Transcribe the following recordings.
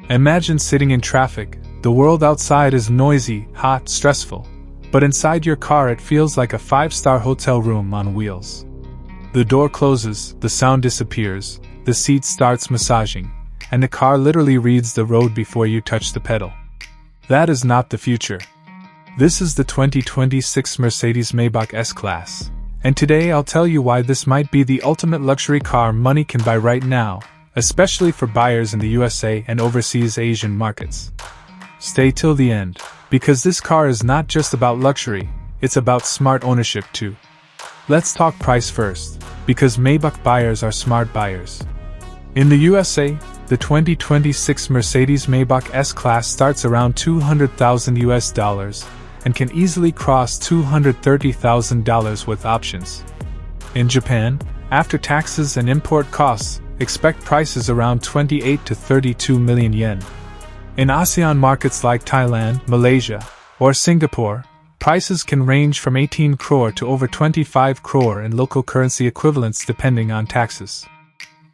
Imagine sitting in traffic. The world outside is noisy, hot, stressful. But inside your car it feels like a 5-star hotel room on wheels. The door closes, the sound disappears, the seat starts massaging, and the car literally reads the road before you touch the pedal. That is not the future. This is the 2026 Mercedes-Maybach S-Class. And today I'll tell you why this might be the ultimate luxury car money can buy right now, especially for buyers in the USA and overseas Asian markets. Stay till the end, because this car is not just about luxury, it's about smart ownership too. Let's talk price first, because Maybach buyers are smart buyers. In the USA, the 2026 Mercedes-Maybach S-Class starts around $200,000 and can easily cross $230,000 with options. In Japan, after taxes and import costs, expect prices around 28 to 32 million yen. In ASEAN markets like Thailand, Malaysia, or Singapore, prices can range from 18 crore to over 25 crore in local currency equivalents depending on taxes.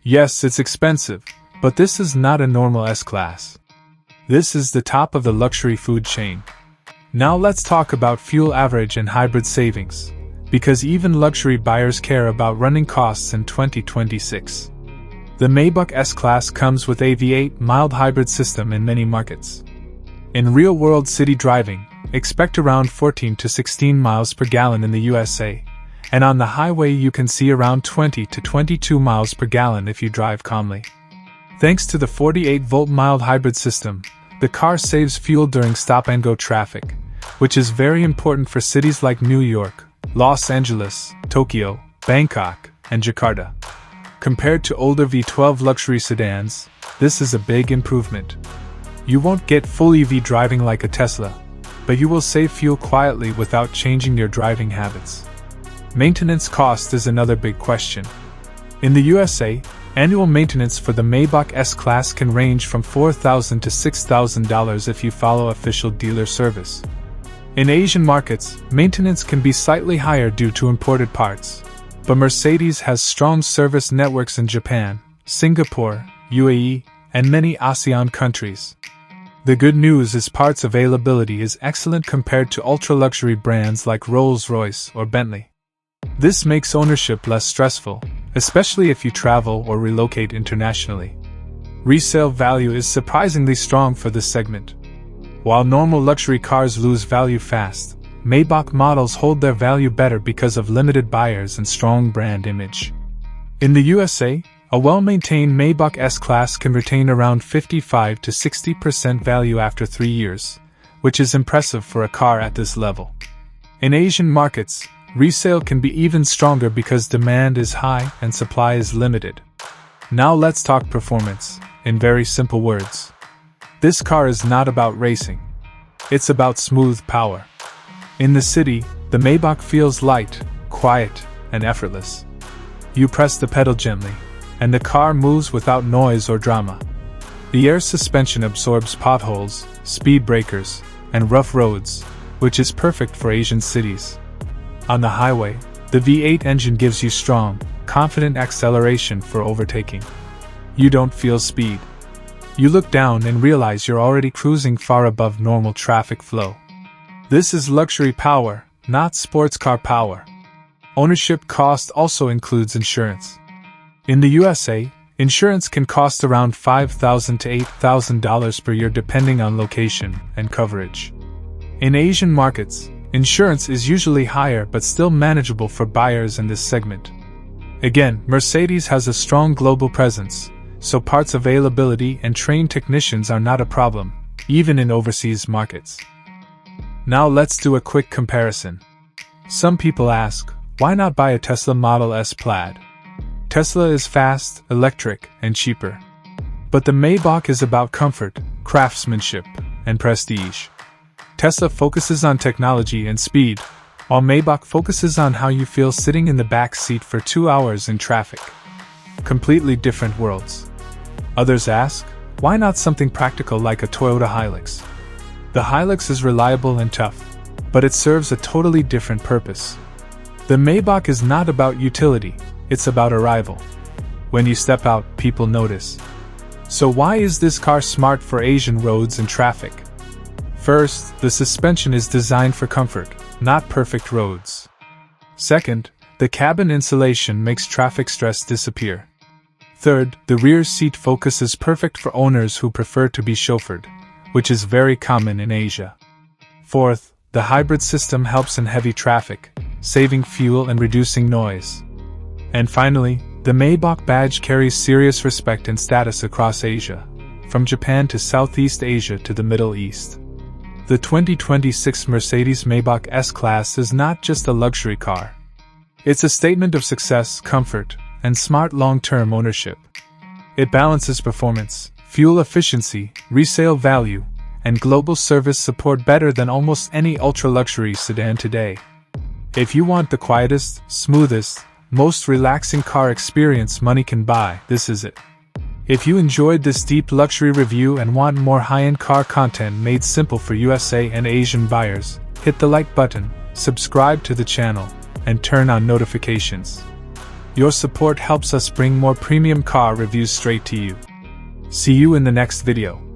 Yes, it's expensive, but this is not a normal S-Class. This is the top of the luxury food chain. Now let's talk about fuel average and hybrid savings, because even luxury buyers care about running costs in 2026. The Maybach S-Class comes with a V8 mild hybrid system in many markets. In real-world city driving, expect around 14 to 16 miles per gallon in the USA, and on the highway you can see around 20 to 22 miles per gallon if you drive calmly. Thanks to the 48-volt mild hybrid system, the car saves fuel during stop-and-go traffic, which is very important for cities like New York, Los Angeles, Tokyo, Bangkok, and Jakarta. Compared to older V12 luxury sedans, this is a big improvement. You won't get full EV driving like a Tesla, but you will save fuel quietly without changing your driving habits. Maintenance cost is another big question. In the USA, annual maintenance for the Maybach S-Class can range from $4,000 to $6,000 if you follow official dealer service. In Asian markets, maintenance can be slightly higher due to imported parts. But Mercedes has strong service networks in Japan, Singapore, UAE, and many ASEAN countries. The good news is parts availability is excellent compared to ultra-luxury brands like Rolls-Royce or Bentley. This makes ownership less stressful, especially if you travel or relocate internationally. Resale value is surprisingly strong for this segment. While normal luxury cars lose value fast, Maybach models hold their value better because of limited buyers and strong brand image. In the USA, a well-maintained Maybach S-Class can retain around 55 to 60% value after 3 years, which is impressive for a car at this level. In Asian markets, resale can be even stronger because demand is high and supply is limited. Now let's talk performance, in very simple words. This car is not about racing. It's about smooth power. In the city, the Maybach feels light, quiet, and effortless. You press the pedal gently, and the car moves without noise or drama. The air suspension absorbs potholes, speed breakers, and rough roads, which is perfect for Asian cities. On the highway, the V8 engine gives you strong, confident acceleration for overtaking. You don't feel speed. You look down and realize you're already cruising far above normal traffic flow. This is luxury power, not sports car power. Ownership cost also includes insurance. In the USA, insurance can cost around $5,000 to $8,000 per year depending on location and coverage. In Asian markets, insurance is usually higher but still manageable for buyers in this segment. Again, Mercedes has a strong global presence, so parts availability and trained technicians are not a problem, even in overseas markets. Now let's do a quick comparison. Some people ask, why not buy a Tesla Model S Plaid? Tesla is fast, electric, and cheaper. But the Maybach is about comfort, craftsmanship, and prestige. Tesla focuses on technology and speed, while Maybach focuses on how you feel sitting in the back seat for 2 hours in traffic. Completely different worlds. Others ask, why not something practical like a Toyota Hilux? The Hilux is reliable and tough, but it serves a totally different purpose. The Maybach is not about utility, it's about arrival. When you step out, people notice. So why is this car smart for Asian roads and traffic? First, the suspension is designed for comfort, not perfect roads. Second, the cabin insulation makes traffic stress disappear. Third, the rear seat focus is perfect for owners who prefer to be chauffeured, which is very common in Asia. Fourth, the hybrid system helps in heavy traffic, saving fuel and reducing noise. And finally, the Maybach badge carries serious respect and status across Asia, from Japan to Southeast Asia to the Middle East. The 2026 Mercedes-Maybach S-Class is not just a luxury car. It's a statement of success, comfort, and smart long-term ownership. It balances performance, fuel efficiency, resale value, and global service support better than almost any ultra-luxury sedan today. If you want the quietest, smoothest, most relaxing car experience money can buy, this is it. If you enjoyed this deep luxury review and want more high-end car content made simple for USA and Asian buyers, hit the like button, subscribe to the channel, and turn on notifications. Your support helps us bring more premium car reviews straight to you. See you in the next video.